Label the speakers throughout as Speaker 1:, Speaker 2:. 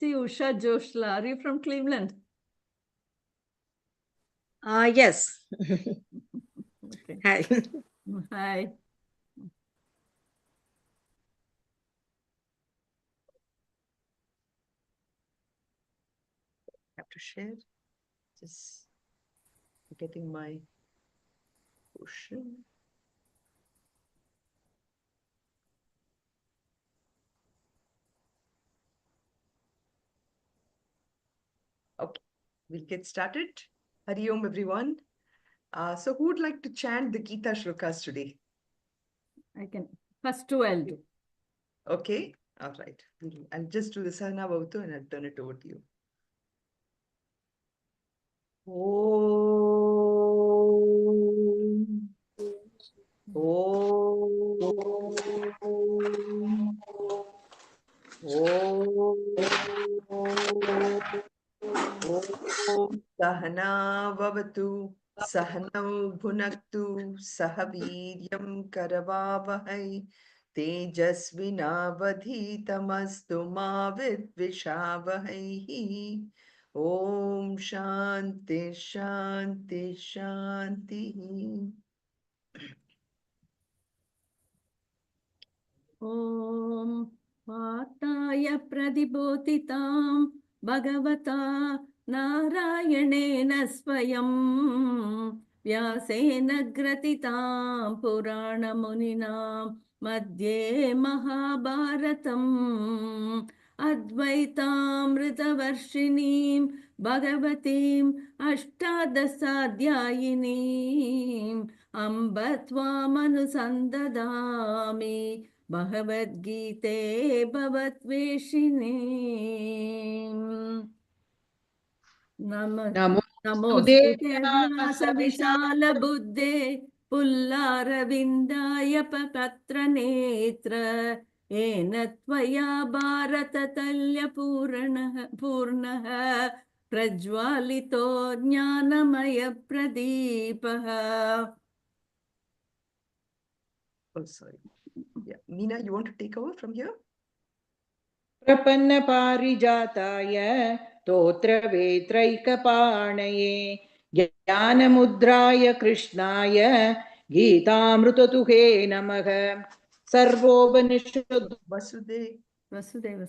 Speaker 1: See, Usha Joshla, are you from Cleveland?
Speaker 2: Yes.
Speaker 1: Okay.
Speaker 2: Hi.
Speaker 1: Hi.
Speaker 3: Have to share. Just getting my cushion. Okay, we'll get started. Hari Om, everyone. So who would like to chant the Gita shlokas today?
Speaker 1: I can. First two I'll do.
Speaker 3: Okay, all right. I'll just do the Sahana Bhavatu and I'll turn it over to you. Om. Om. Sahana Bhavatu. Sahanau Bhunaktu. Sahaviryam Karavavahai. Tejasvinavadhitamastu ma vidvishavahai. Om Shanti Shanti Shanti.
Speaker 1: Om Vataya Pradibhotitam Bhagavata Narayanena Swayam Vyasena Gratitam Purana Muninam Madhye Mahabharatam Advaitamritavarshinim Bhagavatim Ashtadasadhyayinim Ambatvamanusandadami Bhagavad Gita Bhavatveshine. Namostu te vyasa vishala buddhe Pullaravindaya papatra netra Ena tvaya bharata talya purnaha Prajwalito jnanamaya pradipaha.
Speaker 3: Oh, sorry. Yeah, Meena, you want to take over from here?
Speaker 2: Prapanna parijataya totra vetraikapanaya Jnanamudraya Krishnaya Geetamrutatuhe namaha Sarvopanishad
Speaker 3: Vasudev.
Speaker 1: Vasudeva.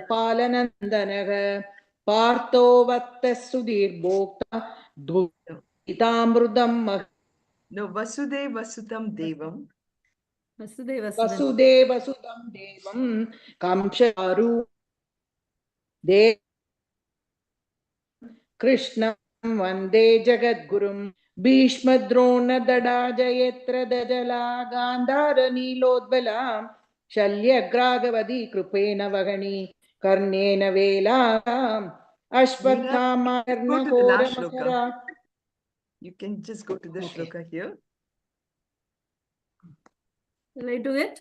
Speaker 2: Palanandanaha Partho Vattasudir Bhokta Dhutamrudam
Speaker 3: No, Vasudev Vasutam Devam.
Speaker 1: Vasudeva.
Speaker 2: Vasudeva Sudam Devam Kamsharu De Krishnam Vande Jagadgurum Bhishmadrona Dadajayetra Dajala Gandhara Nilodbala Shalyagragavadi Krupena Vagani Karnena Vela Ashvathama
Speaker 3: Go to the last shloka.
Speaker 2: Makara.
Speaker 3: You can just go to the shloka here.
Speaker 1: Will I do it?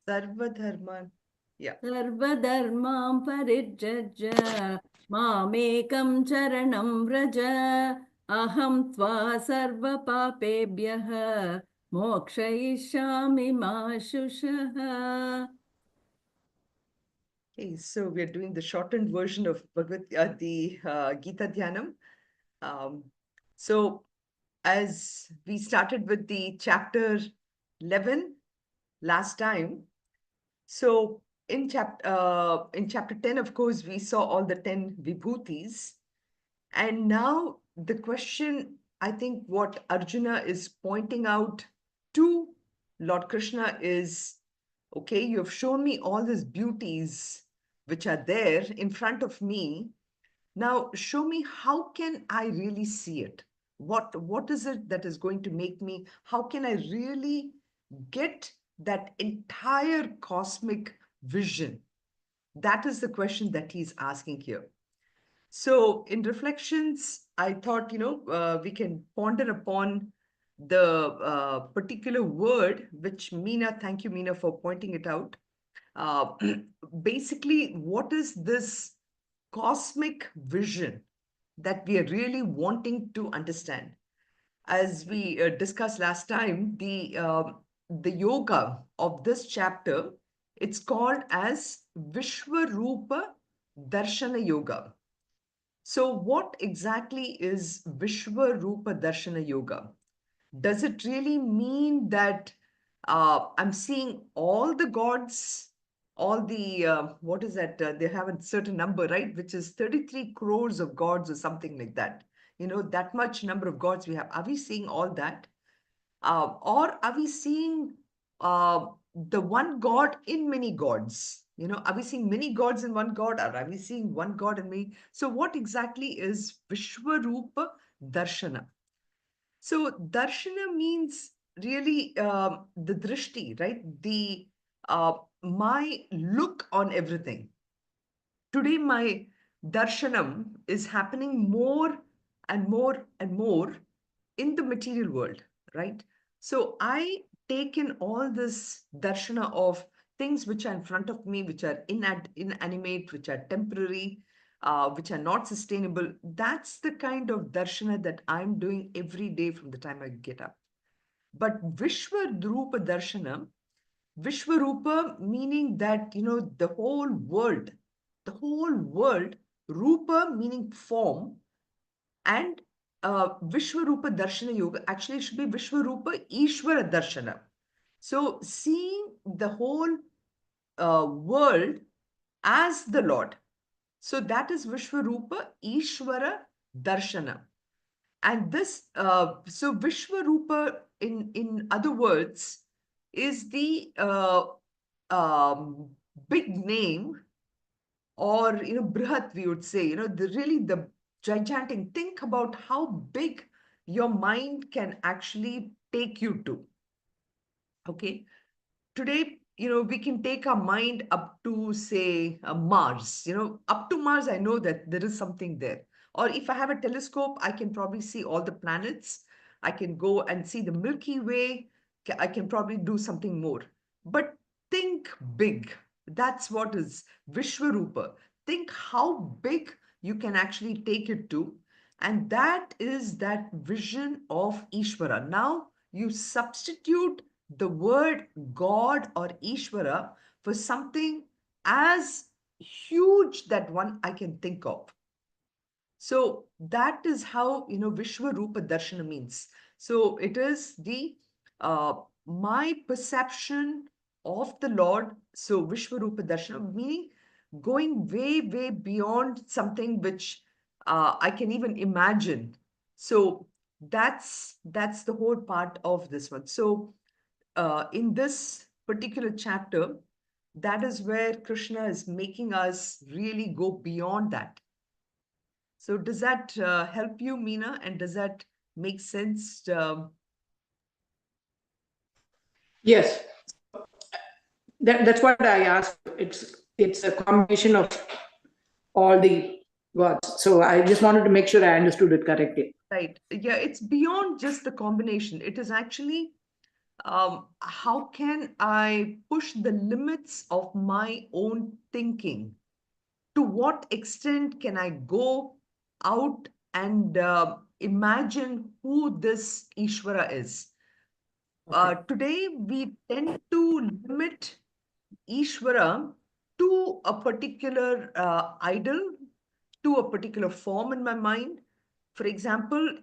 Speaker 3: Sarvadharman. Yeah.
Speaker 1: Sarvadharmam parijajya mamekam charanam vraja aham tva sarva papebhyah mokshayishyami ma shushaha.
Speaker 3: Okay, so we're doing the shortened version of the Gita Dhyanam. So as we started with the chapter 11 last time, so in chapter 10, of course, we saw all the 10 vibhutis. And now the question, I think what Arjuna is pointing out to Lord Krishna is, okay, you have shown me all these beauties which are there in front of me. Now show me, how can I really see it? What is it that is going to make me, how can I really get that entire cosmic vision? That is the question that he's asking here. So in reflections, I thought, we can ponder upon the particular word, which Meena, thank you, Meena, for pointing it out. Uh, Basically, what is this cosmic vision that we are really wanting to understand? As we discussed last time, the yoga of this chapter, it's called as Vishwarupa Darshana Yoga. So what exactly is Vishwarupa Darshana Yoga? Does it really mean that I'm seeing all the gods, all the, what is that? They have a certain number, right? Which is 33 crores of gods or something like that. That much number of gods we have. Are we seeing all that? Or are we seeing the one God in many gods? Are we seeing many gods in one God, or are we seeing one God in many? So, what exactly is Vishwarupa Darshana? So, Darshana means really the drishti, right? The my look on everything. Today, my darshanam is happening more and more and more in the material world, right? So I take in all this darshana of things which are in front of me, which are inanimate, which are temporary, which are not sustainable. That's the kind of darshana that I'm doing every day from the time I get up. But Vishwadrupa Darshana, Vishwarupa meaning that, the whole world, Rupa meaning form, and Vishwarupa Darshana Yoga, actually it should be Vishwarupa Ishvara Darshana. So seeing the whole world as the Lord. So that is Vishwarupa Ishvara Darshana. And this, so Vishwarupa, in other words, is the um, big name, or Brihat, we would say, the gigantic. Think about how big your mind can actually take you to. Okay, today, we can take our mind up to, say, Mars. Up to Mars, I know that there is something there. Or if I have a telescope, I can probably see all the planets. I can go and see the Milky Way. I can probably do something more. But think big. That's what is Vishwarupa. Think how big you can actually take it to. And that is that vision of Ishvara. Now you substitute the word God or Ishvara for something as huge that one I can think of. So that is how, Vishwarupa Darshana means. So it is the my perception of the Lord. So Vishwarupa Darshana meaning going way, way beyond something which I can even imagine. So that's the whole part of this one. So in this particular chapter, that is where Krishna is making us really go beyond that. So does that help you, Meena? And does that make sense?
Speaker 2: Yes, that's what I asked. It's a combination of all the gods. So I just wanted to make sure I understood it correctly.
Speaker 3: Right. Yeah, it's beyond just the combination. It is actually how can I push the limits of my own thinking? To what extent can I go out and imagine who this Ishvara is?
Speaker 2: Okay.
Speaker 3: Today, we tend to limit Ishvara to a particular idol, to a particular form in my mind. For example,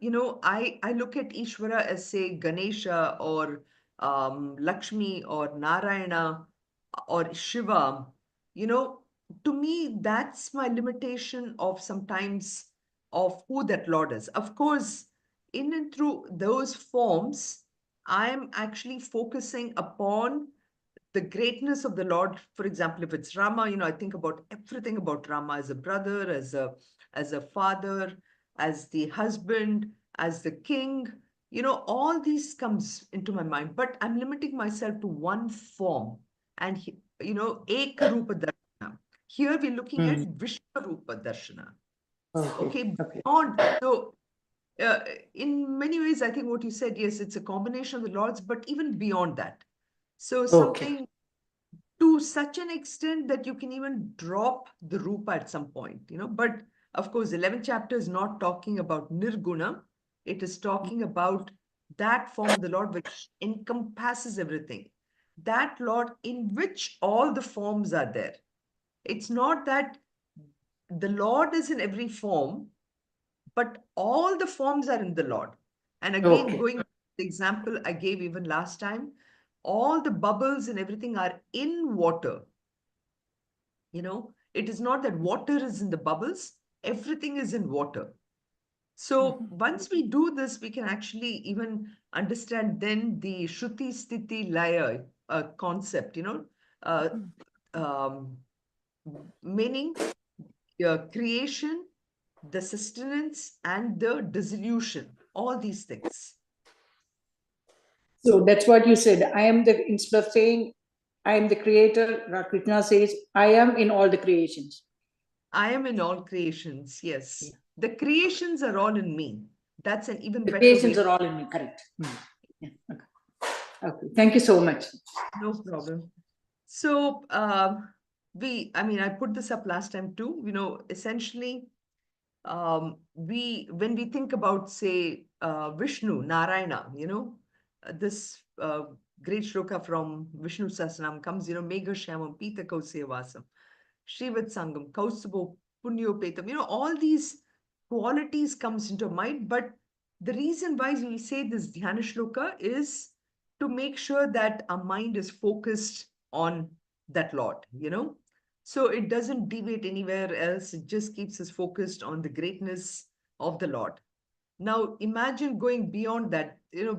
Speaker 3: I look at Ishvara as, say, Ganesha or Lakshmi or Narayana or Shiva. To me, that's my limitation of sometimes of who that Lord is. Of course, in and through those forms, I'm actually focusing upon the greatness of the Lord. For example, if it's Rama, I think about everything about Rama as a brother, as a father, as the husband, as the king. All these comes into my mind, but I'm limiting myself to one form. And Ekarupa Darshana. Here we're looking at
Speaker 2: Hmm.
Speaker 3: Vishwarupa Darshana.
Speaker 2: Okay.
Speaker 3: Okay,
Speaker 2: Okay.
Speaker 3: beyond. So uh, in many ways, I think what you said, yes, it's a combination of the Lords, but even beyond that. So
Speaker 2: Okay.
Speaker 3: something to such an extent that you can even drop the rupa at some point. But of course, 11th chapter is not talking about nirguna. It is talking about that form of the Lord which encompasses everything. That Lord in which all the forms are there. It's not that the Lord is in every form, but all the forms are in the Lord. And again,
Speaker 2: Okay.
Speaker 3: going to the example I gave even last time, all the bubbles and everything are in water. It is not that water is in the bubbles, everything is in water. So once we do this, we can actually even understand then the Shruti Sthiti Laya concept, uh, um, meaning creation, the sustenance, and the dissolution, all these things.
Speaker 2: So that's what you said. I am the, instead of saying I am the creator, Krishna says, I am in all the creations.
Speaker 3: I am in all creations, yes.
Speaker 2: Yeah.
Speaker 3: The creations are all in me. That's an even
Speaker 2: The
Speaker 3: better
Speaker 2: creations
Speaker 3: way.
Speaker 2: are all in me, correct. Yeah. Okay. Okay. Thank you so much.
Speaker 3: No problem. So, I put this up last time too. Essentially, when we think about, say, Vishnu, Narayana, this great shloka from Vishnu Sahasranam comes, Megha Shyamam Pita Kausevasam, Shrivat Sangam, Kausabo Punyopetam, all these qualities comes into mind. But the reason why we say this Dhyana shloka is to make sure that our mind is focused on that Lord. So it doesn't deviate anywhere else. It just keeps us focused on the greatness of the Lord. Now imagine going beyond that,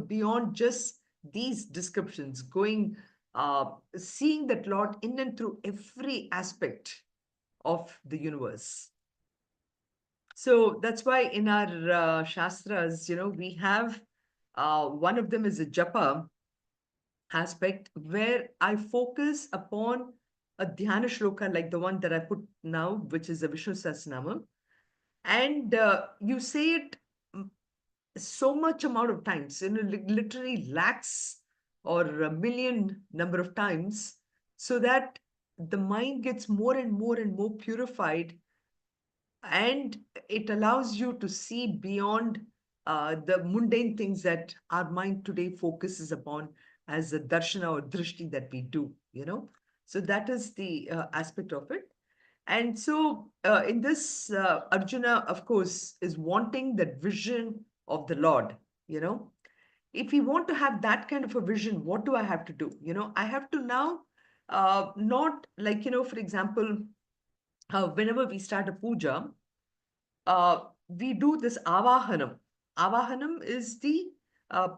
Speaker 3: beyond just these descriptions, seeing that Lord in and through every aspect of the universe. So that's why in our Shastras, we have one of them is a japa aspect where I focus upon a dhyana shloka like the one that I put now, which is the Vishnu Sahasranama. And you say it so much amount of times, literally lakhs or a million number of times, so that the mind gets more and more and more purified, and it allows you to see beyond the mundane things that our mind today focuses upon as a darshana or drishti that we do. So that is the aspect of it. And so in this, Arjuna, of course, is wanting that vision of the Lord. If we want to have that kind of a vision, what do I have to do? I have to now, not like, for example, whenever we start a puja, we do this avahanam. Avahanam is the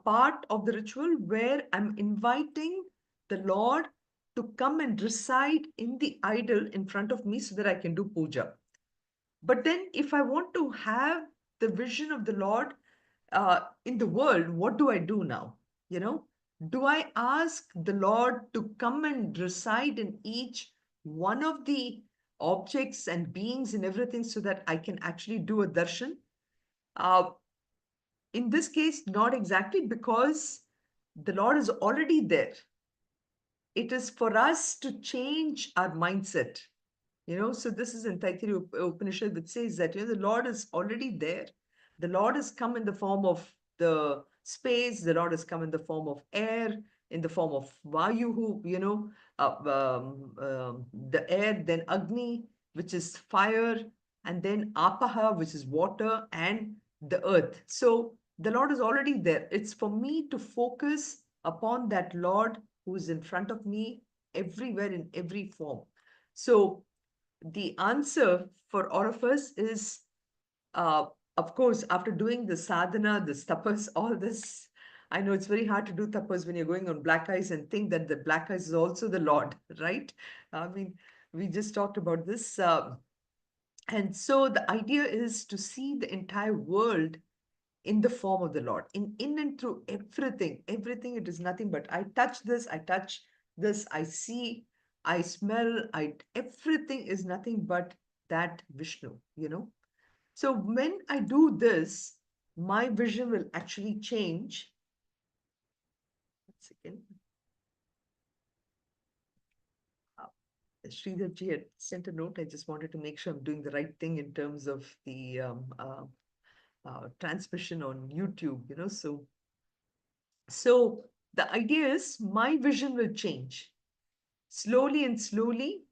Speaker 3: part of the ritual where I'm inviting the Lord to come and reside in the idol in front of me so that I can do puja. But then, if I want to have the vision of the Lord in the world, what do I do now? Do I ask the Lord to come and reside in each one of the objects and beings and everything so that I can actually do a darshan? Uh, in this case, not exactly, because the Lord is already there. It is for us to change our mindset. So this is in Taittiriya Upanishad, which says that the Lord is already there. The Lord has come in the form of the space. The Lord has come in the form of air, in the form of Vayuhu, the air, then Agni, which is fire, and then Apaha, which is water, and the earth. So the Lord is already there. It's for me to focus upon that Lord who is in front of me everywhere in every form. So the answer for all of us is, of course, after doing the sadhana, the tapas, all this, I know it's very hard to do tapas when you're going on black ice and think that the black ice is also the Lord, right? I mean, we just talked about this. And so the idea is to see the entire world in the form of the Lord, in and through everything. Everything, it is nothing but I touch this, I see, I smell, everything is nothing but that Vishnu. So when I do this, my vision will actually change. 1 second. Sridhar ji had sent a note. I just wanted to make sure I'm doing the right thing in terms of the transmission on YouTube. So the idea is my vision will change slowly and slowly.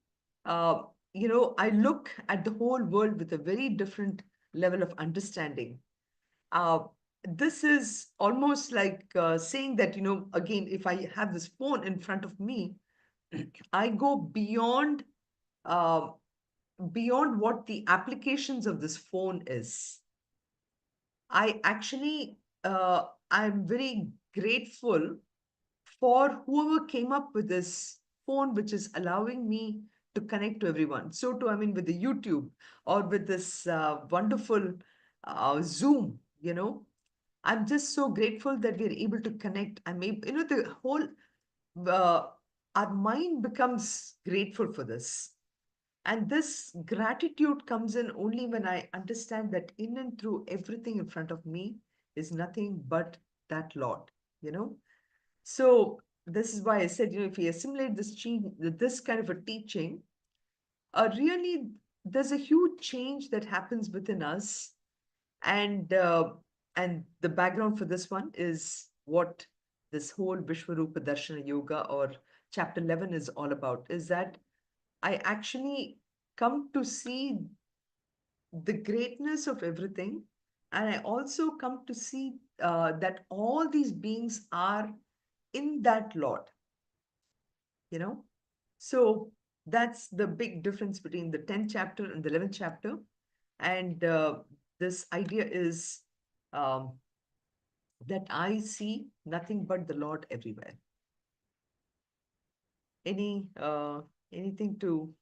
Speaker 3: I look at the whole world with a very different level of understanding. Uh, this is almost like saying that, again, if I have this phone in front of me, I go uh, beyond what the applications of this phone is. I actually, I'm very grateful for whoever came up with this phone, which is allowing me to connect to everyone. So too, I mean, with the YouTube or with this wonderful Zoom, I'm just so grateful that we're able to connect. I'm able, the whole, uh, our mind becomes grateful for this. And this gratitude comes in only when I understand that in and through everything in front of me is nothing but that Lord, you know. So this is why I said, if we assimilate this kind of a teaching, really there's a huge change that happens within us. And the background for this one is what this whole Vishwarupa Darshana Yoga or chapter 11 is all about, is that I actually come to see the greatness of everything. And I also come to see that all these beings are in that Lord, you know. So that's the big difference between the 10th chapter and the 11th chapter. And this idea is um, that I see nothing but the Lord everywhere. Anything to...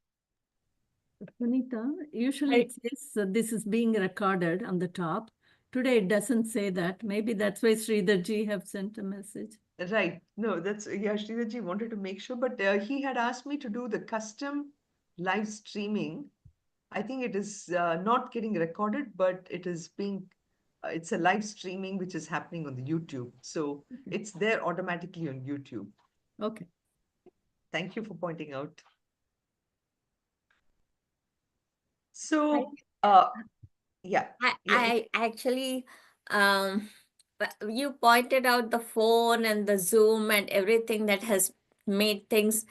Speaker 1: Sunita, usually it says this is being recorded on the top. Today it doesn't say that. Maybe that's why Sridharji have sent a message.
Speaker 3: Right. No, Sridharji wanted to make sure, but he had asked me to do the custom live streaming. I think it is not getting recorded, but it's a live streaming which is happening on the YouTube. So it's there automatically on YouTube.
Speaker 1: Okay.
Speaker 3: Thank you for pointing out. So, yeah.
Speaker 4: I actually, you pointed out the phone and the Zoom and everything that has made things.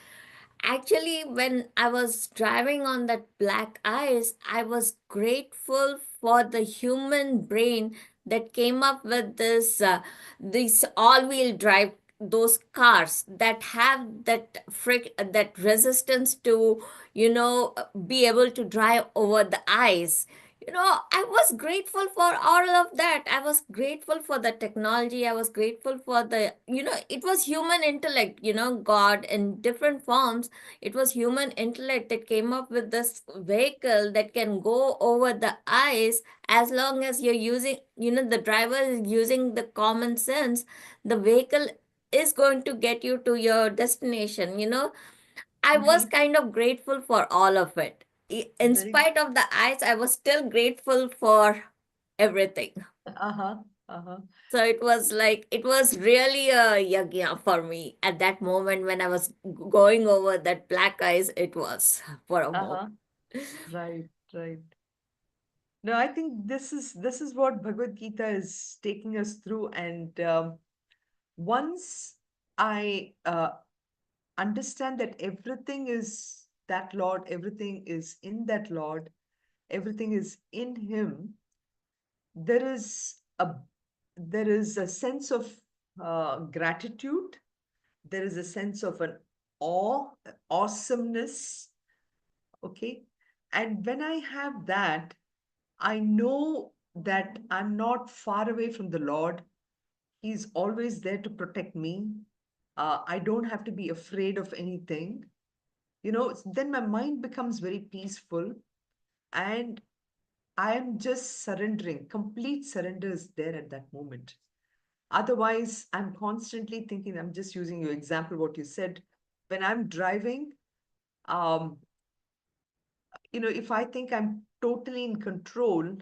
Speaker 4: Actually, when I was driving on that black ice, I was grateful for the human brain that came up with this all-wheel drive, those cars that have that resistance to, be able to drive over the ice. I was grateful for all of that. I was grateful for the technology. I was grateful for it was human intellect, God in different forms. It was human intellect that came up with this vehicle that can go over the ice as long as you're using, the driver is using the common sense. The vehicle is going to get you to your destination. I was kind of grateful for all of it. In spite of the ice, I was still grateful for everything. So it was really a yagya for me at that moment when I was going over that black ice. It was for a moment.
Speaker 3: Right, right. No, I think this is what Bhagavad Gita is taking us through. And once I understand that everything is that Lord, everything is in that Lord, everything is in Him, there is a sense of gratitude. There is a sense of an awesomeness. Okay. And when I have that, I know that I'm not far away from the Lord. He's always there to protect me. I don't have to be afraid of anything. Then my mind becomes very peaceful, and I am just surrendering. Complete surrender is there at that moment. Otherwise, I'm constantly thinking, I'm just using your example, what you said. When I'm driving, um, if I think I'm totally in control,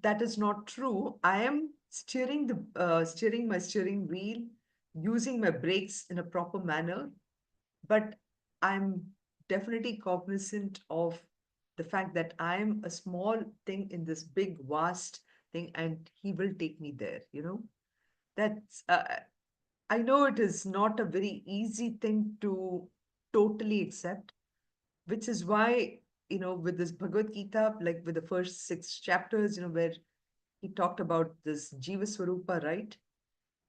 Speaker 3: that is not true. I am steering my steering wheel, using my brakes in a proper manner, but I'm definitely cognizant of the fact that I am a small thing in this big, vast thing, and He will take me there. That's I know it is not a very easy thing to totally accept, which is why with this Bhagavad Gita, like with the first 6 chapters, where he talked about this Jiva Swarupa, right?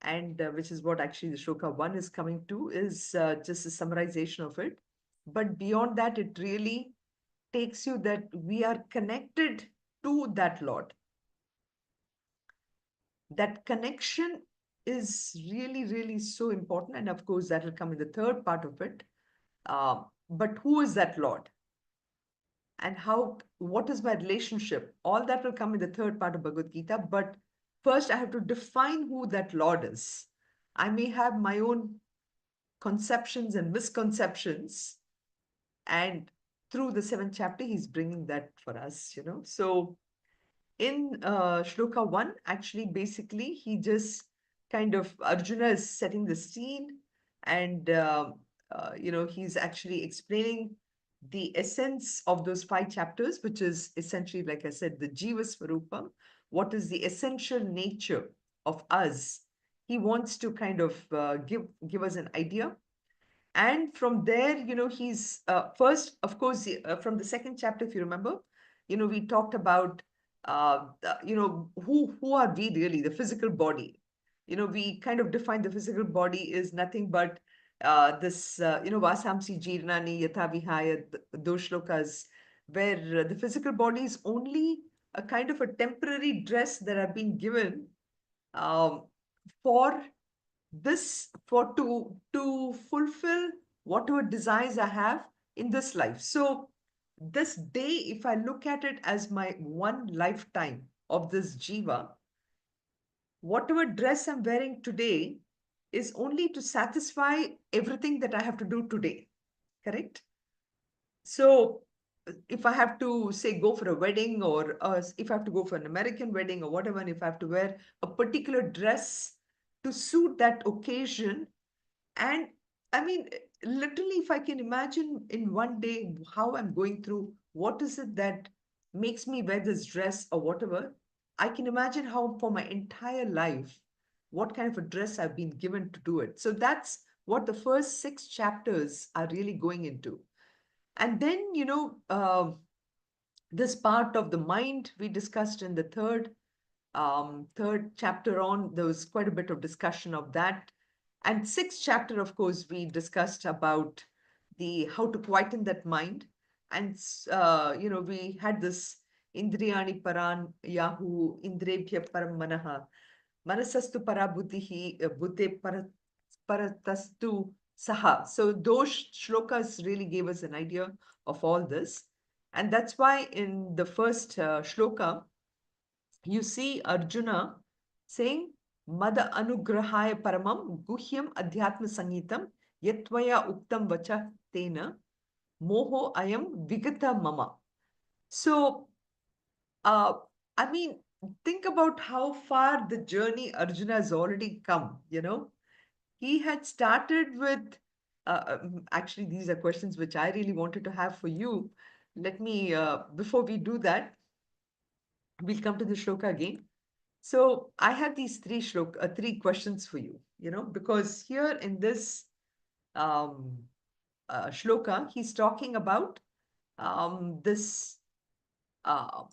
Speaker 3: And which is what actually the Shloka 1 is coming to, is just a summarization of it. But beyond that, it really takes you that we are connected to that Lord. That connection is really, really so important. And of course, that will come in the third part of it. But who is that Lord? And what is my relationship? All that will come in the third part of Bhagavad Gita. But first, I have to define who that Lord is. I may have my own conceptions and misconceptions. And through the 7th chapter, he's bringing that for us, So in Shloka 1, actually, basically, he just Arjuna is setting the scene, and, he's actually explaining the essence of those 5 chapters, which is essentially, like I said, the Jiva Swarupa. What is the essential nature of us? He wants to give us an idea. And from there, he's first, of course, from the 2nd chapter, if you remember, we talked about, who are we really, the physical body. We kind of define the physical body is nothing but this, Vasamsi Jirnani Yatha Vihaya, those shlokas, where the physical body is only a kind of a temporary dress that have been given for to fulfill whatever desires I have in this life. So this day, if I look at it as my one lifetime of this jiva, whatever dress I'm wearing today is only to satisfy everything that I have to do today. Correct? So if I have to say go for a wedding, or if I have to go for an American wedding or whatever, and if I have to wear a particular dress to suit that occasion, and I mean, literally, if I can imagine in one day how I'm going through, what is it that makes me wear this dress or whatever, I can imagine how for my entire life, what kind of a dress I've been given to do it. So that's what the first 6 chapters are really going into. And then, this part of the mind we discussed in the third chapter on, there was quite a bit of discussion of that. And 6th chapter, of course, we discussed about how to quieten that mind. And, we had this Indriyani Paran Yahu Indrebhya Param Manaha Manasastu Parabuddhihi Buddhe Paratastu Saha. So those shlokas really gave us an idea of all this. And that's why in the first shloka, you see Arjuna saying, Mada Anugrahaya Paramam Guhyam Adhyatma Sangeetam Yatvaya Uktam Vacha Tena Moho Ayam Vigata Mama. So, I mean, think about how far the journey Arjuna has already come, He had started with, actually, these are questions which I really wanted to have for you. Let me, before we do that, we'll come to the shloka again. So I have these 3 questions for you, because here in this shloka, he's talking about this, moha.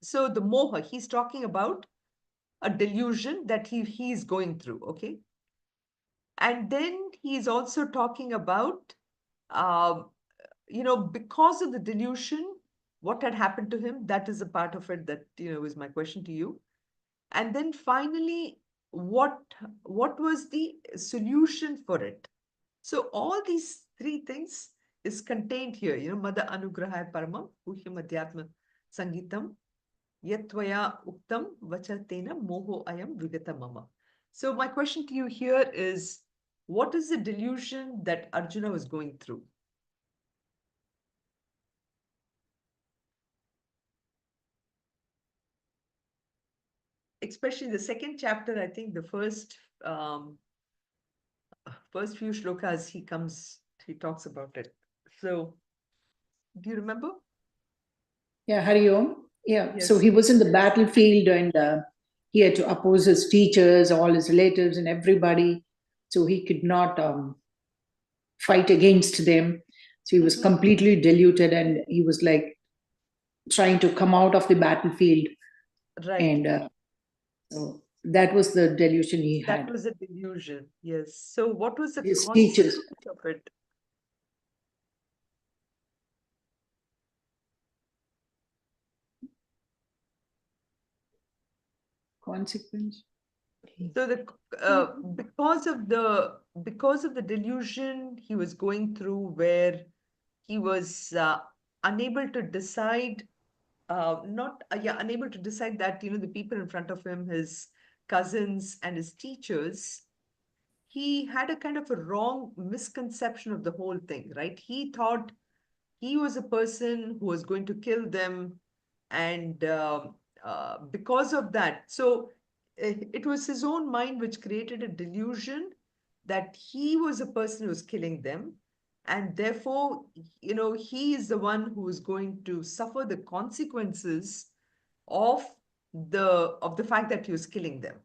Speaker 3: So the moha, he's talking about a delusion that he is going through, okay? And then he's also talking about, because of the delusion, what had happened to him. That is a part of it that, is my question to you. And then finally, what was the solution for it? So all these 3 things is contained here, Mada Anugrahaya Paramam, Guhyam Adhyatma Sangeetam, Yatvaya Uktam Vachatena Moho Ayam Vigata Mama. So my question to you here is, what is the delusion that Arjuna was going through? Especially the 2nd chapter, I think the first few shlokas he talks about it. So, do you remember?
Speaker 2: Yeah, Hari Om. Yeah,
Speaker 3: Yes.
Speaker 2: so he was in the battlefield, and he had to oppose his teachers, all his relatives and everybody. So he could not fight against them. So he was completely diluted, and he was like trying to come out of the battlefield.
Speaker 3: Right.
Speaker 2: And so that was the delusion he
Speaker 3: That
Speaker 2: had.
Speaker 3: was a delusion. Yes. So what was the
Speaker 2: His teachers.
Speaker 3: consequence of it?
Speaker 2: Consequence?
Speaker 3: So because of the delusion he was going through, where he was unable to decide, unable to decide that, the people in front of him, his cousins and his teachers, he had a kind of a wrong misconception of the whole thing, right? He thought he was a person who was going to kill them, and because of that, so it was his own mind which created a delusion that he was a person who was killing them, and therefore, he is the one who is going to suffer the consequences of the fact that he was killing them,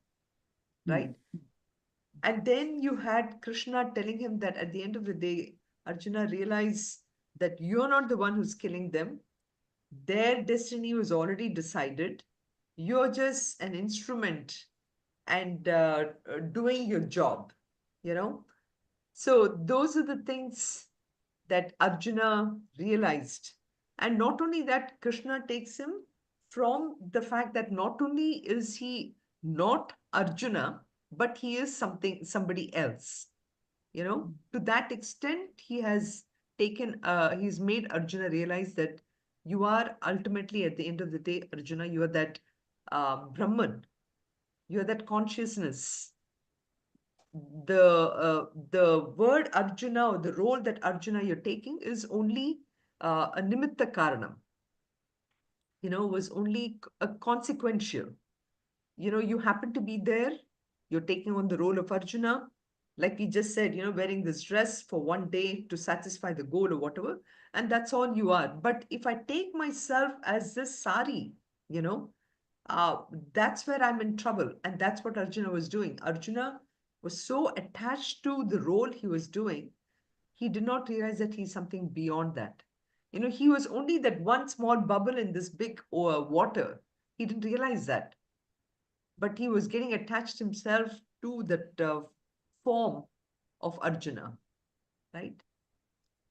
Speaker 3: right? And then you had Krishna telling him that at the end of the day, Arjuna, realize that you're not the one who's killing them. Their destiny was already decided. You're just an instrument and doing your job, you know? So those are the things that Arjuna realized. And not only that, Krishna takes him from the fact that not only is he not Arjuna, but he is somebody else. To that extent, he's made Arjuna realize that you are ultimately, at the end of the day, Arjuna, you are that Brahman, you are that consciousness. The word Arjuna, or the role that Arjuna you're taking, is only a nimitta karanam, was only a consequential. You happen to be there, you're taking on the role of Arjuna, like we just said, wearing this dress for one day to satisfy the goal or whatever, and that's all you are. But if I take myself as this sari, you know, that's where I'm in trouble. And that's what Arjuna was doing. Arjuna was so attached to the role he was doing, he did not realize that he's something beyond that. He was only that one small bubble in this big water. He didn't realize that. But he was getting attached himself to that form of Arjuna, right?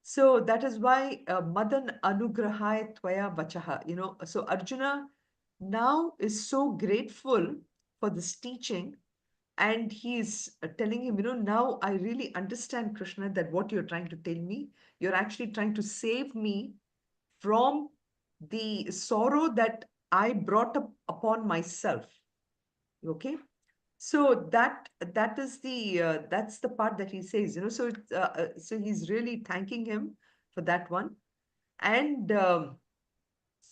Speaker 3: So that is why Madan Anugrahaya Tvaya Vachaha, so Arjuna now is so grateful for this teaching, and he's telling him, now I really understand, Krishna, that what you're trying to tell me, you're actually trying to save me from the sorrow that I brought up upon myself. Okay. So that's the part that he says, so he's really thanking him for that one. And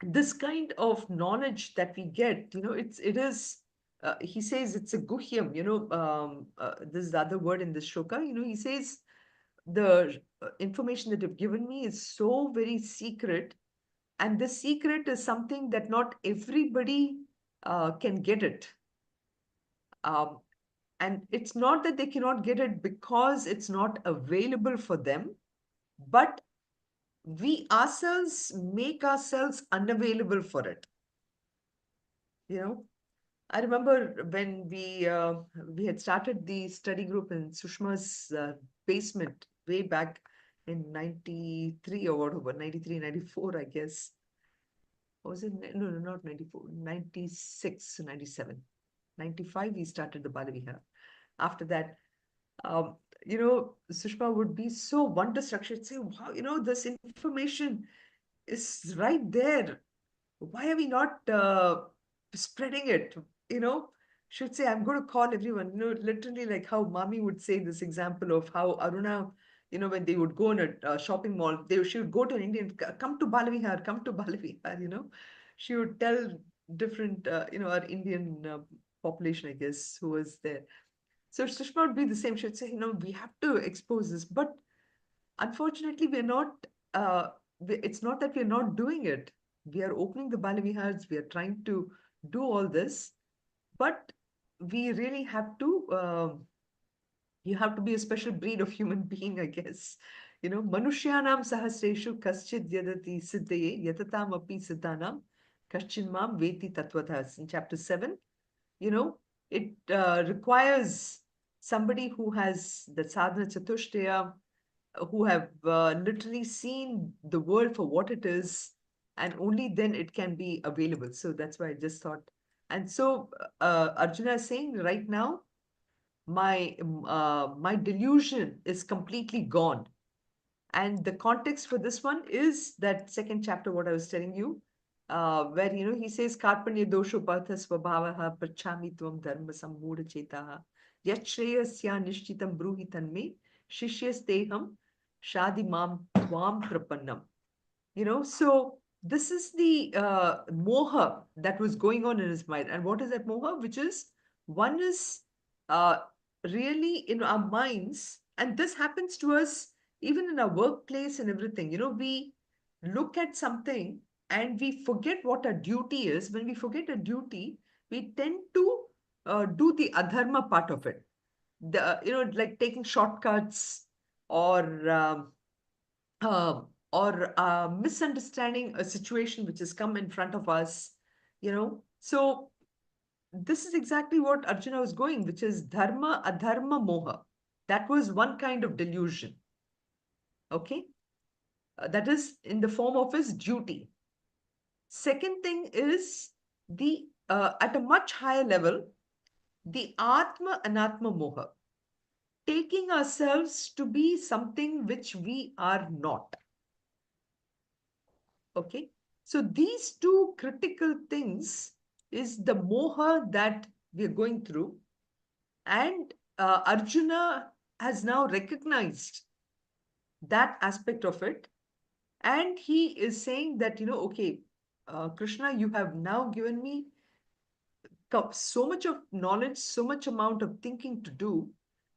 Speaker 3: this kind of knowledge that we get, it is, he says it's a guhyam, this is the other word in this shloka, he says the information that you've given me is so very secret, and this secret is something that not everybody can get it. And it's not that they cannot get it because it's not available for them, but we ourselves make ourselves unavailable for it. I remember when we had started the study group in Sushma's basement way back in 93 or whatever, 93, 94, I guess. Or was it? No, not 94, 96, 97. 95, we started the Balavihara. After that, Sushma would be so wonderstruck. She'd say, wow, this information is right there. Why are we not spreading it? She'd say, I'm going to call everyone. Literally like how Mami would say this example of how Aruna, when they would go in a shopping mall, she would go to an Indian, come to Balavihar, come to Balavihar, She would tell different, our Indian population, I guess, who was there. So Sushma would be the same. She would say, we have to expose this. But unfortunately, we're not, it's not that we're not doing it. We are opening the Balavihars. We are trying to do all this. But we really have to, you have to be a special breed of human being, I guess, Manushyanam sahasreshu kaschid yadati siddhaye yatatam api siddhanam kaschinmam veti tatvatha. In chapter 7, it requires somebody who has the sadhana chatushtaya, who have literally seen the world for what it is, and only then it can be available. So that's why I just thought. And so Arjuna is saying right now, my delusion is completely gone. And the context for this one is that second chapter, what I was telling you, where he says, Karpanya dosho partha swabhavaha prachami tvam dharma sammudha chetaha yat shreyasya nishchitam bruhi tanme shishyasteham shadi mam tvam prapannam. So this is the moha that was going on in his mind. And what is that moha? Which is, one is uh, really in our minds, and this happens to us even in our workplace and everything. We look at something and we forget what our duty is. When we forget a duty, we tend to do the adharma part of it. Like taking shortcuts, or misunderstanding a situation which has come in front of us. So this is exactly what Arjuna was going, which is dharma adharma moha. That was one kind of delusion. Okay. That is in the form of his duty. Second thing is the at a much higher level, the atma anatma moha, taking ourselves to be something which we are not. Okay. So these two critical things is the moha that we are going through. And Arjuna has now recognized that aspect of it. And he is saying that, okay, Krishna, you have now given me so much of knowledge, so much amount of thinking to do,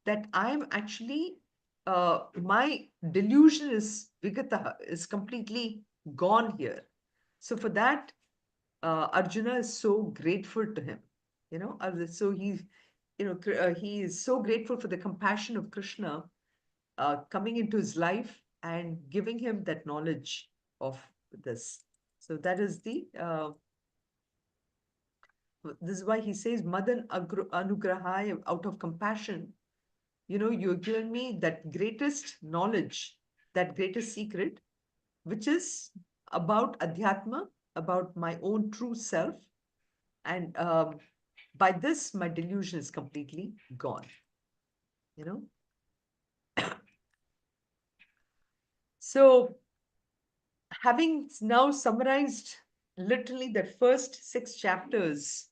Speaker 3: that I'm actually, my delusion is vigata, is completely gone here. So for that, Arjuna is so grateful to him. So he is so grateful for the compassion of Krishna coming into his life and giving him that knowledge of this. So that is this is why he says, Madan Anugrahaya, out of compassion, you've given me that greatest knowledge, that greatest secret, which is about Adhyatma, about my own true self. And by this, my delusion is completely gone. So, having now summarized literally that first 6 chapters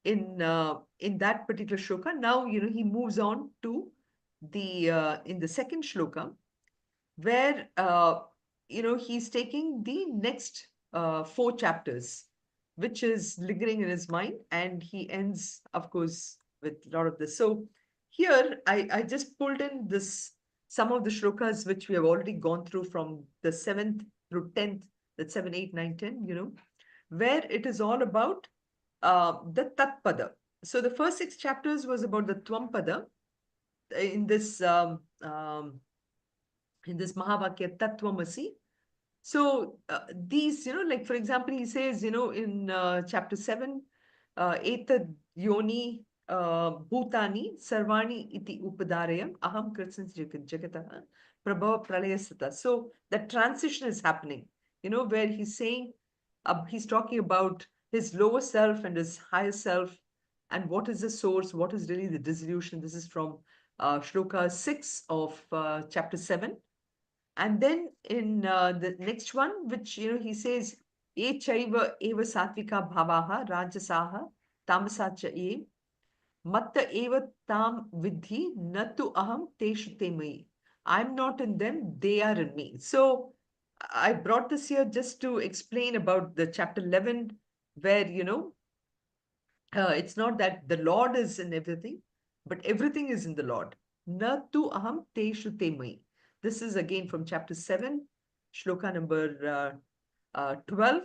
Speaker 3: in that particular shloka, now he moves on to the in the second shloka, where he's taking the next 4 chapters, which is lingering in his mind, and he ends, of course, with a lot of this. So here I just pulled in this some of the shlokas which we have already gone through from the 7th through 10th, that's 7, 8, 9, 10, where it is all about the Tatpada. So the first 6 chapters was about the Twampada in this Mahavakya Tattvamasi. So these, like for example, he says, in chapter 7, Etad Yoni Bhutani Sarvani iti Upadarayam Aham Kritsans Jagataha Prabhava Pralayasata. So that transition is happening, where he's saying, he's talking about his lower self and his higher self, and what is the source, what is really the dissolution. This is from Shloka 6 of chapter 7. And then in the next one, which, he says, E chaiva eva satvika bhavaha rajasaha tamasacha e matta eva tam vidhi natu aham teshu temai. I'm not in them, they are in me. So I brought this here just to explain about the chapter 11, where, it's not that the Lord is in everything, but everything is in the Lord. Na tu aham teshu temai. This is again from chapter 7, shloka number 12.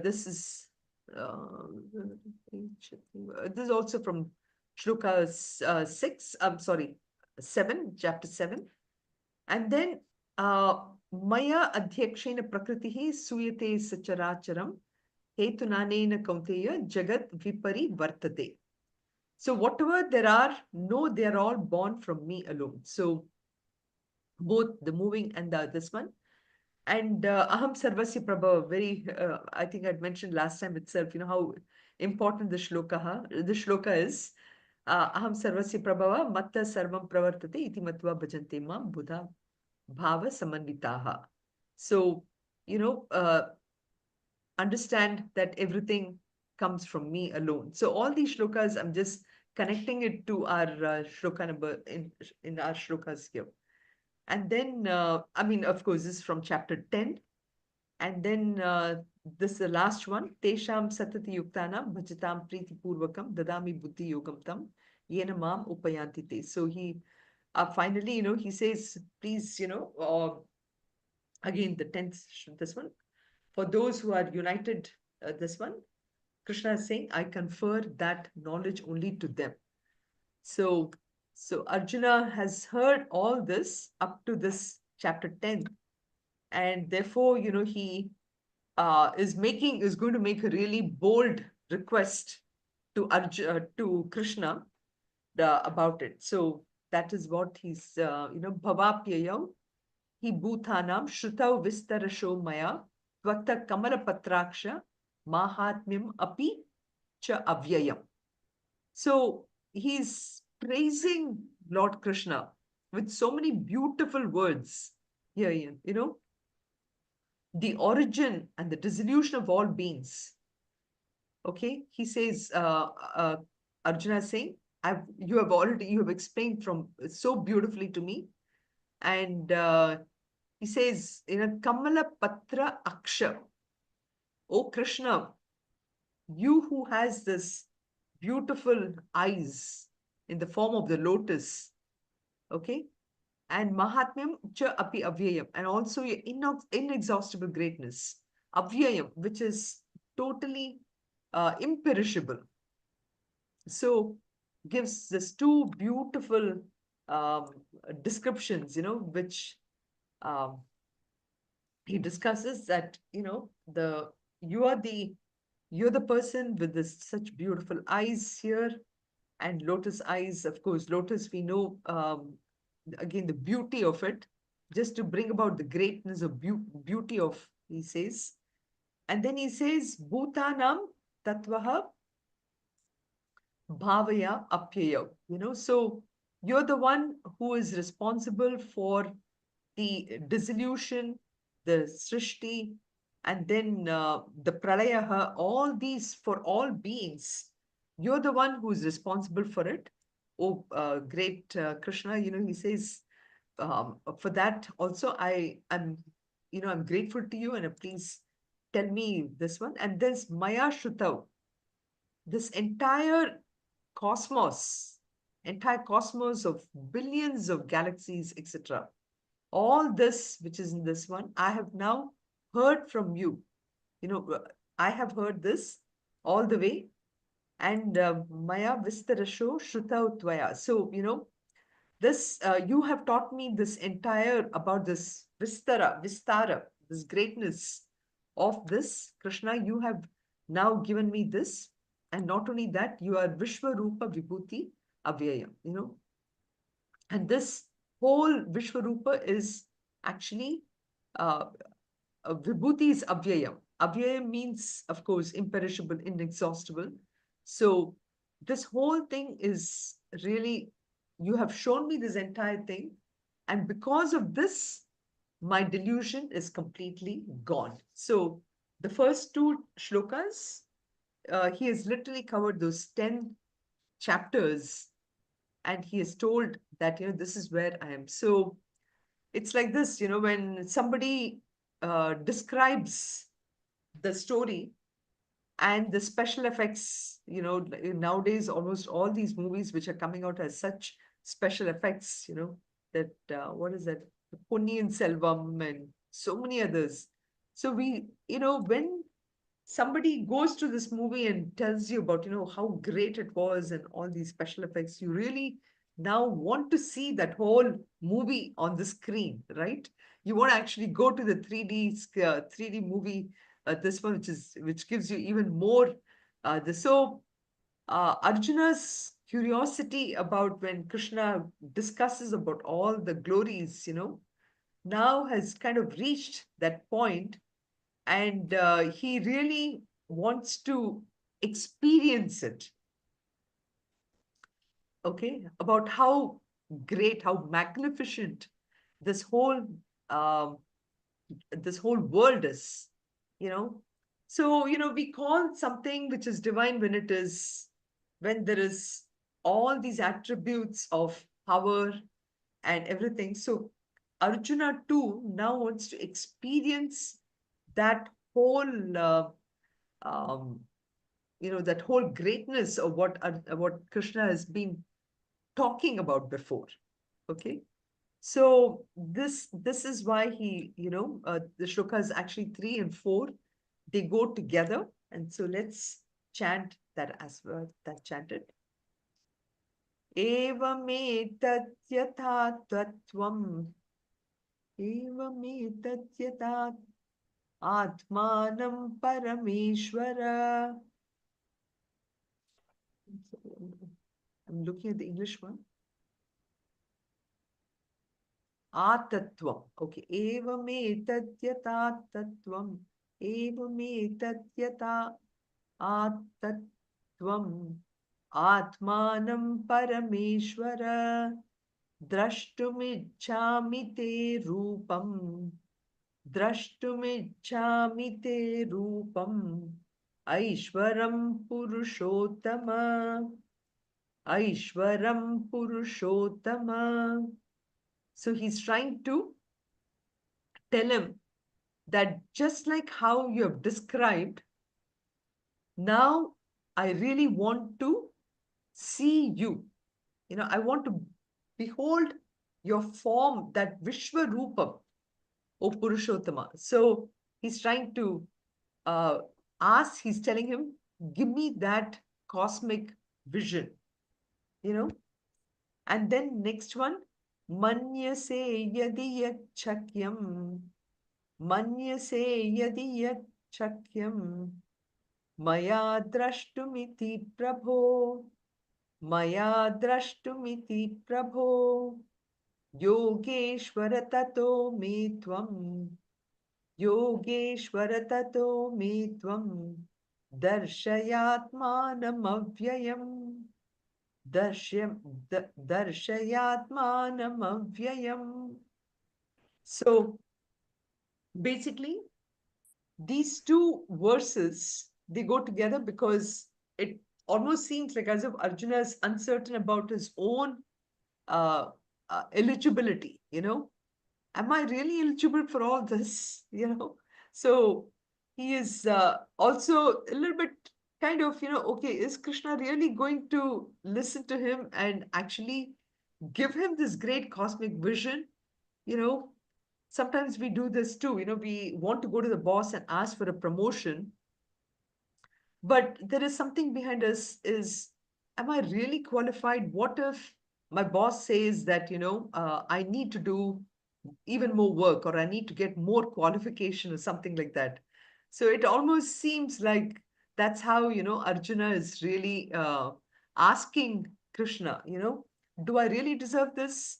Speaker 3: This is this is also from shloka 6. I'm sorry, 7, chapter 7. And then Maya Adhyakshena Prakritihi Suyate Sacharacharam Hetunanena Kaunteya Jagat Vipari Vartate. So whatever there are, no, they are all born from me alone. So both the moving and this one. And Aham Sarvasya Prabhava, very, I think I'd mentioned last time itself, how important the shloka is. Aham Sarvasya Prabhava, Matta Sarvam Pravartate, Iti Matva Bhajante Mam Buddha Bhava Samanvitaha. So, understand that everything comes from me alone. So all these shlokas, I'm just connecting it to our shloka number in our shlokas here. And then, of course, this is from chapter 10. And then this is the last one. Tesham satati yuktanam bhajatam priti purvakam dadami buddhi yogam tam yena mam upayanti te. So he finally, he says, please, again, the 10th, this one. For those who are united, this one, Krishna is saying, I confer that knowledge only to them. So Arjuna has heard all this up to this chapter 10. And therefore, he is going to make a really bold request to Krishna about it. So that is what he's, bhavapyayam hi bhuthanam shrutau vistarasho maya tvakta kamala patraksha mahatmyam api cha avyayam. So he's praising Lord Krishna with so many beautiful words here, the origin and the dissolution of all beings. Okay, he says, Arjuna is saying, you have explained from so beautifully to me. And he says, Kamala Patra Aksha, O Krishna, you who has this beautiful eyes in the form of the lotus, okay, and Mahatmyam cha api avyayam, and also your inexhaustible greatness, avyayam, which is totally imperishable. So gives this two beautiful descriptions, which he discusses that, you're the person with this such beautiful eyes here, and lotus eyes, of course, lotus, we know, again, the beauty of it, just to bring about the greatness of beauty of, he says. And then he says, Bhutanam Tatvaha Bhavaya Apyaya. So you're the one who is responsible for the dissolution, the srishti, and then the pralayaha, all these for all beings. You're the one who is responsible for it. Oh, great Krishna, he says, for that also I'm grateful to you, and please tell me this one. And there's Maya Shrutav, this entire cosmos of billions of galaxies, etc. All this, which is in this one, I have now heard from you. I have heard this all the way. And Maya Vistarasho Shrutau Tvaya. So, this, you have taught me this entire, about this Vistara, this greatness of this, Krishna, you have now given me this. And not only that, you are Vishwarupa Vibhuti Avyayam, And this whole Vishwarupa is actually, Vibhuti is Avyayam. Avyayam means, of course, imperishable, inexhaustible. So this whole thing is really, you have shown me this entire thing. And because of this, my delusion is completely gone. So the first two shlokas, he has literally covered those 10 chapters, and he has told that, this is where I am. So it's like this, when somebody describes the story and the special effects, nowadays, almost all these movies which are coming out as such special effects, that, what is that? Ponniyin Selvam and so many others. So we, when somebody goes to this movie and tells you about, how great it was and all these special effects, you really now want to see that whole movie on the screen, right? You want to actually go to the 3D movie, this one, which gives you even more. Arjuna's curiosity about when Krishna discusses about all the glories, now has kind of reached that point, and he really wants to experience it. Okay, about how great, how magnificent this whole um, this whole world is, you know. So, we call something which is divine when there is all these attributes of power and everything. So Arjuna too now wants to experience that whole um, that whole greatness of what Krishna has been talking about before. Okay. So this is why the shlokas, actually 3 and 4, they go together. And so let's chant that as well, that chanted. Evametat yatha tattvam, evametat yatha atmanam parameshwara. I'm looking at the English one. Atatvam. Okay. Evametat tattvam. Evametat atatvam. Atmanam parameshwara. Drashtumichhami te rupam. Drashtumichhami te rupam. Aishwaram purushottama. Aishwaram purushottama. So he's trying to tell him that just like how you have described, now I really want to see you. I want to behold your form, that Vishwarupam, O Purushottama. So he's trying to he's telling him, give me that cosmic vision, And then next one, Manyase yadi yachakyam. Manyase yadi yachakyam. Maya drashtumiti prabho. Maya drashtumiti prabho. Yogeshwara tato me tvam. Yogeshwara tato me tvam. Darshayatmanam avyayam. Darshayatmanam avyayam. So basically, these two verses, they go together because it almost seems like as if Arjuna is uncertain about his own eligibility, Am I really eligible for all this, So he is also a little bit kind of, okay, is Krishna really going to listen to him and actually give him this great cosmic vision? Sometimes we do this too. We want to go to the boss and ask for a promotion, but there is something behind us am I really qualified? What if my boss says that, I need to do even more work, or I need to get more qualification or something like that. So it almost seems like that's how, Arjuna is really asking Krishna, do I really deserve this?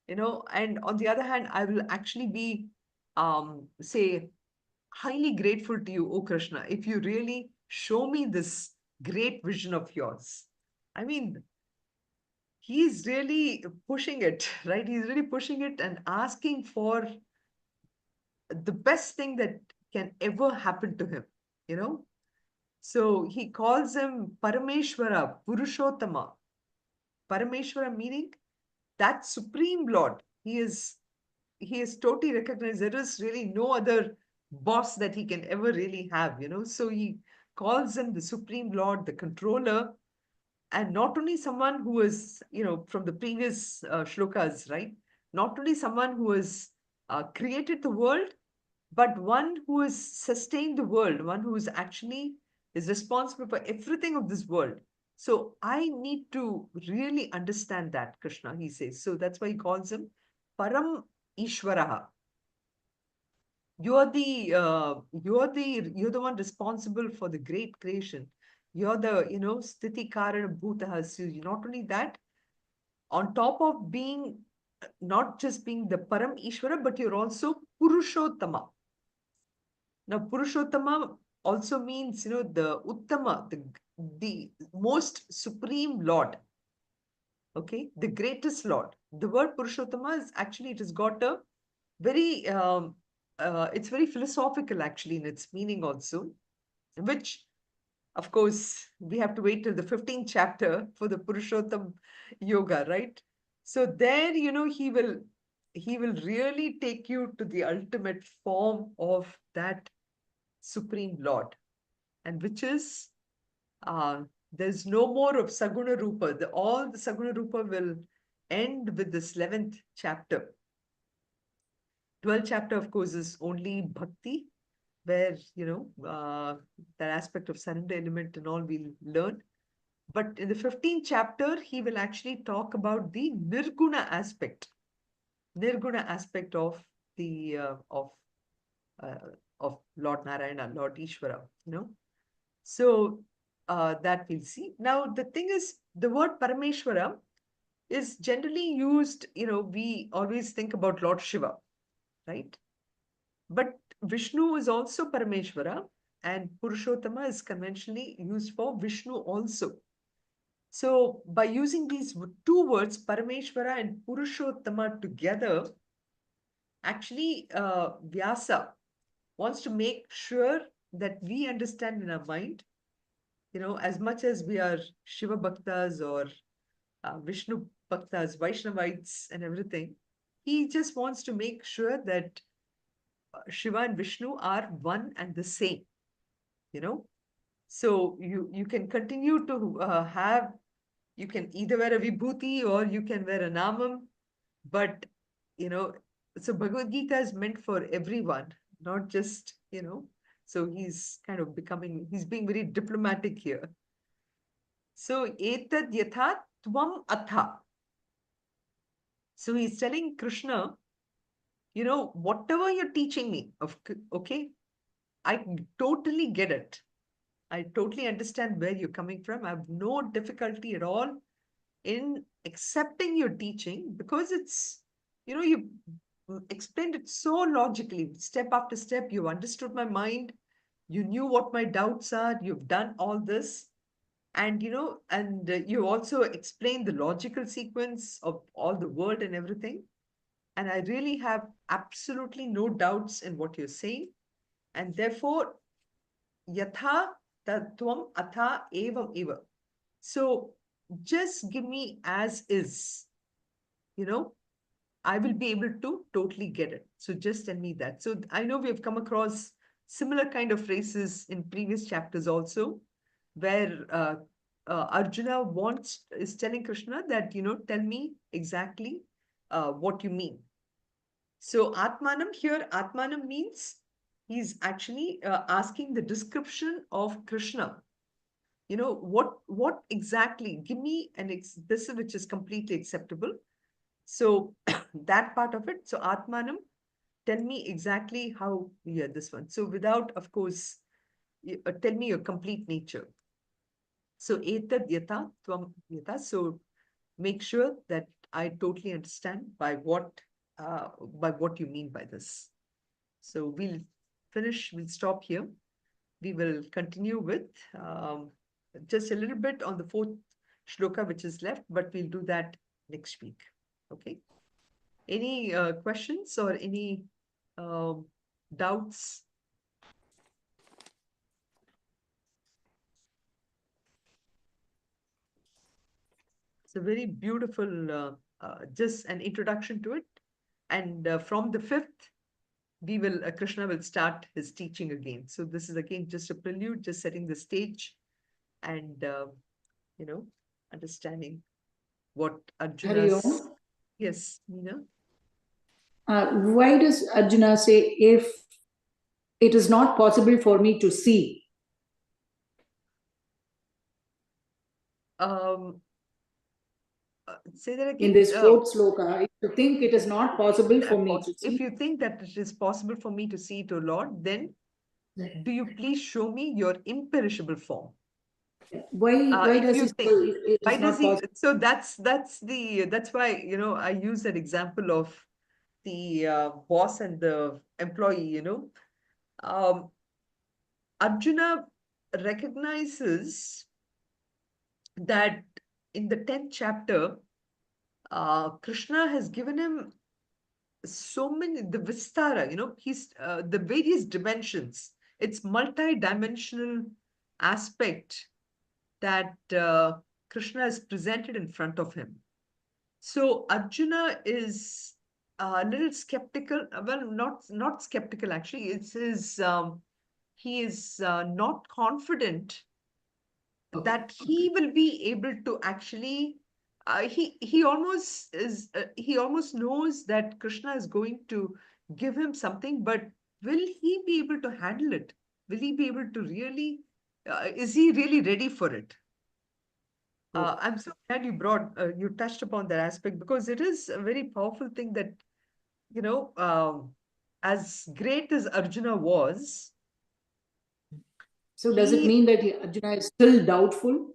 Speaker 3: And on the other hand, I will actually be, say, highly grateful to you, O Krishna, if you really show me this great vision of yours. I mean, he's really pushing it, right? He's really pushing it and asking for the best thing that can ever happen to him, So he calls him Parameshwara, Purushottama. Parameshwara meaning that Supreme Lord. He is totally recognized. There is really no other boss that he can ever really have, So he calls him the Supreme Lord, the controller, and not only someone who is, from the previous shlokas, right? Not only someone who has created the world, but one who has sustained the world, one who is actually is responsible for everything of this world. So I need to really understand that, Krishna, he says. So that's why he calls him Param Ishvaraha. You're the one responsible for the great creation. You're the, Sthiti Karana Bhutaha. So not only that, on top of being not just being the Param Ishvara, but you're also Purushottama. Now, Purushottama also means, the Uttama, the most supreme Lord. Okay, the greatest Lord. The word Purushottama is actually, it has got a very, it's very philosophical actually in its meaning also, which, of course, we have to wait till the 15th chapter for the Purushottam Yoga, right? So there, he will really take you to the ultimate form of that Supreme Lord, and which is, there's no more of Saguna Rupa. All the Saguna Rupa will end with this 11th chapter. 12th chapter, of course, is only Bhakti, where, that aspect of surrender element and all we'll learn. But in the 15th chapter, he will actually talk about the Nirguna aspect of the of Lord Narayana, Lord Ishvara, So that we'll see. Now, the thing is, the word Parameshwara is generally used, we always think about Lord Shiva, right? But Vishnu is also Parameshwara, and Purushottama is conventionally used for Vishnu also. So by using these two words, Parameshwara and Purushottama together, actually Vyasa wants to make sure that we understand in our mind, as much as we are Shiva Bhaktas or Vishnu Bhaktas, Vaishnavites and everything, he just wants to make sure that Shiva and Vishnu are one and the same, So you can continue to you can either wear a vibhuti or you can wear a namam, but, so Bhagavad Gita is meant for everyone, not just, so he's being very diplomatic here. So, etad yatha tvam atha. So he's telling Krishna, whatever you're teaching me, okay, I totally get it. I totally understand where you're coming from. I have no difficulty at all in accepting your teaching, because it's, you explained it so logically, step after step. You understood my mind. You knew what my doubts are. You've done all this. And, you also explained the logical sequence of all the world and everything. And I really have absolutely no doubts in what you're saying. And therefore, yatha tatvam atha evam eva. So just give me as is, I will be able to totally get it. So just tell me that. So I know we have come across similar kind of phrases in previous chapters also, where Arjuna is telling Krishna that, tell me exactly what you mean. So Atmanam here, Atmanam means he's actually asking the description of Krishna. What exactly, give me this which is completely acceptable. So that part of it. So Atmanam, tell me exactly how, this one. So without, of course, tell me your complete nature. So etad yata tvam yata. So make sure that I totally understand by what you mean by this. So we'll stop here. We will continue with just a little bit on the 4th shloka, which is left, but we'll do that next week. Okay. Any questions or any doubts? It's a very beautiful, just an introduction to it. And from the 5th, Krishna will start his teaching again. So this is again just a prelude, just setting the stage and, understanding what Arjuna's...
Speaker 2: Hari Om.
Speaker 3: Yes, Meena?
Speaker 2: Why does Arjuna say, if it is not possible for me to see?
Speaker 3: say that
Speaker 2: In
Speaker 3: again.
Speaker 2: this fourth sloka, if you think it is not possible for me to
Speaker 3: If
Speaker 2: see,
Speaker 3: you think that it is possible for me to see it, O Lord, then do you please show me your imperishable form?
Speaker 2: why
Speaker 3: If
Speaker 2: does
Speaker 3: you
Speaker 2: he
Speaker 3: think,
Speaker 2: say it
Speaker 3: why
Speaker 2: is
Speaker 3: does
Speaker 2: not
Speaker 3: he?
Speaker 2: possible?
Speaker 3: So that's why, you know, I use that example of the boss and the employee. You know, Arjuna recognizes that in the 10th chapter, Krishna has given him so many, the Vistara, you know, he's the various dimensions. It's multi-dimensional aspect that Krishna is presented in front of him. So Arjuna is a little skeptical. Well, not skeptical actually. It's his. He is not confident that he will be able to actually. He almost is. He almost knows that Krishna is going to give him something, but will he be able to handle it? Will he be able to really? Is he really ready for it? I'm so glad you touched upon that aspect, because it is a very powerful thing that, you know, as great as Arjuna was,
Speaker 2: So does it
Speaker 3: he
Speaker 2: mean that Arjuna is still doubtful?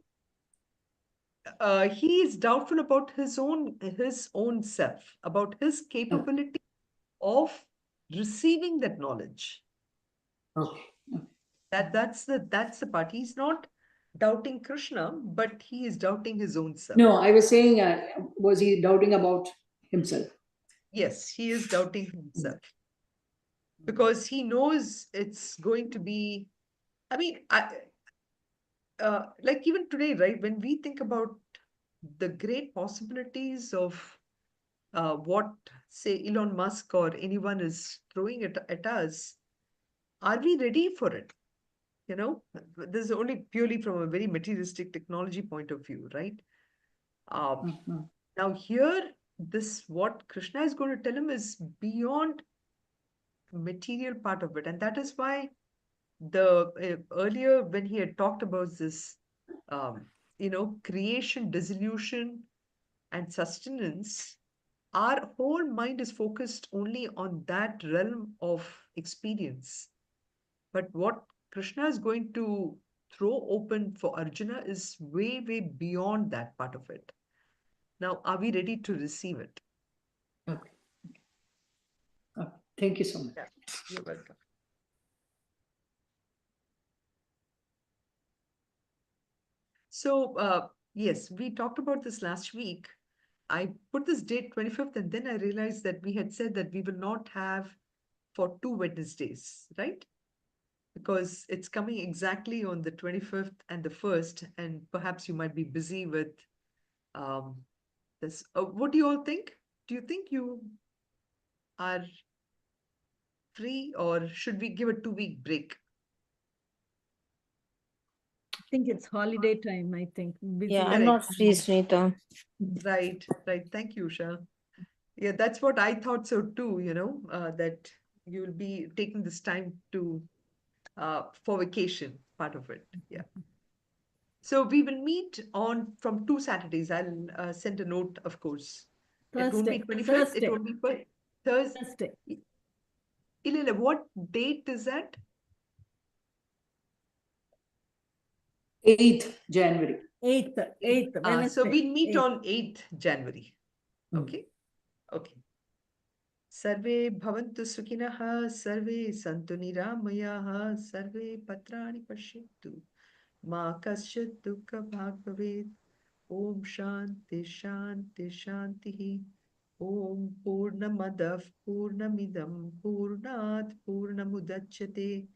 Speaker 3: he is doubtful about his own self, about his capability of receiving that knowledge.
Speaker 2: Okay.
Speaker 3: That's the part. He's not doubting Krishna, but he is doubting his own self.
Speaker 2: No, I was saying, was he doubting about himself?
Speaker 3: Yes, he is doubting himself, because he knows it's going to be, I mean, like even today, right? When we think about the great possibilities of what, say, Elon Musk or anyone is throwing at us, are we ready for it? You know, this is only purely from a very materialistic technology point of view, right?
Speaker 2: Mhm.
Speaker 3: Now here, this what Krishna is going to tell him is beyond material part of it, and that is why the earlier when he had talked about this, um, you know, creation, dissolution, and sustenance, our whole mind is focused only on that realm of experience. But what Krishna is going to throw open for Arjuna is way, way beyond that part of it. Now, are we ready to receive it?
Speaker 2: Okay. Okay. Thank you so much.
Speaker 3: Yeah, you're welcome. So, yes, we talked about this last week. I put this date 25th, and then I realized that we had said that we will not have for 2 Wednesdays, right? Because it's coming exactly on the 25th and the 1st, and perhaps you might be busy with this. What do you all think? Do you think you are free, or should we give a 2-week break?
Speaker 1: I think it's holiday time, I think. Busy.
Speaker 5: Yeah, I'm not
Speaker 3: Correct.
Speaker 5: free, Sunitha.
Speaker 3: Right, right. Thank you, Usha. Yeah, that's what I thought so too, you know, that you'll be taking this time to for vacation, part of it. Yeah. So we will meet on from 2 Saturdays. I'll send a note, of course. It won't be
Speaker 1: Thursday.
Speaker 3: 25th, it won't be Thursday.
Speaker 1: Thursday.
Speaker 3: Ilila, what date is that?
Speaker 2: 8th January.
Speaker 1: 8th.
Speaker 3: So
Speaker 1: Wednesday.
Speaker 3: we'll meet
Speaker 1: 8th.
Speaker 3: on 8th January. Okay. Okay. Sarve bhavantu sukhinah, sarve santu niramayaha, sarve patrani pashyantu, ma kasyat dukkha bhag bhavet. Om Shanti Shanti Shanti. Om Purnamadav Purnamidam Purnat Purnamudachyate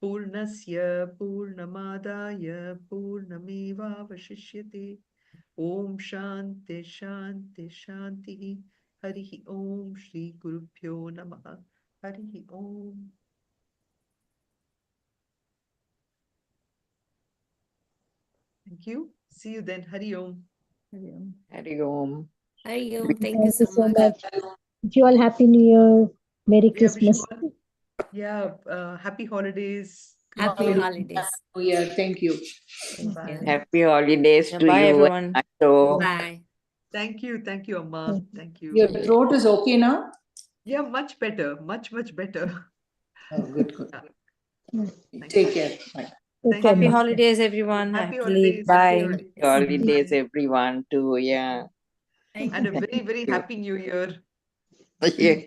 Speaker 3: Purnasya Purnamadaya Purnameva Vashishyate. Om Shanti Shanti Shanti. Hari Om Shri Gurubhyo Namaha. Hari Om. Thank you. See you then. Hari Om.
Speaker 1: Hari Om.
Speaker 5: Hari Om.
Speaker 4: Hari Om. Thank you so
Speaker 6: so
Speaker 4: much.
Speaker 6: much. Wish you all Happy New Year. Merry
Speaker 3: Yeah, wish you
Speaker 6: Christmas.
Speaker 3: all- Yeah, happy holidays.
Speaker 4: Happy holidays.
Speaker 2: New Year. Thank you.
Speaker 4: Thank
Speaker 3: Bye.
Speaker 4: you.
Speaker 5: Happy holidays
Speaker 6: Yeah,
Speaker 5: to
Speaker 6: bye,
Speaker 5: you.
Speaker 6: everyone.
Speaker 5: So,
Speaker 4: Bye.
Speaker 3: Thank you, Amma. Thank you.
Speaker 2: Your throat is okay now?
Speaker 3: Yeah, much better, much better.
Speaker 2: Oh, good, good.
Speaker 3: Yeah. Thank
Speaker 2: Take
Speaker 3: you.
Speaker 2: care. Bye.
Speaker 3: Thank
Speaker 6: Happy
Speaker 3: you.
Speaker 6: holidays, everyone.
Speaker 3: Happy
Speaker 6: Happily.
Speaker 3: holidays. Happy
Speaker 6: Bye.
Speaker 3: holidays.
Speaker 5: holidays,
Speaker 3: Bye.
Speaker 5: everyone, too. Yeah.
Speaker 1: Thank
Speaker 3: And
Speaker 1: you.
Speaker 3: a very, very happy new year.
Speaker 5: Yeah.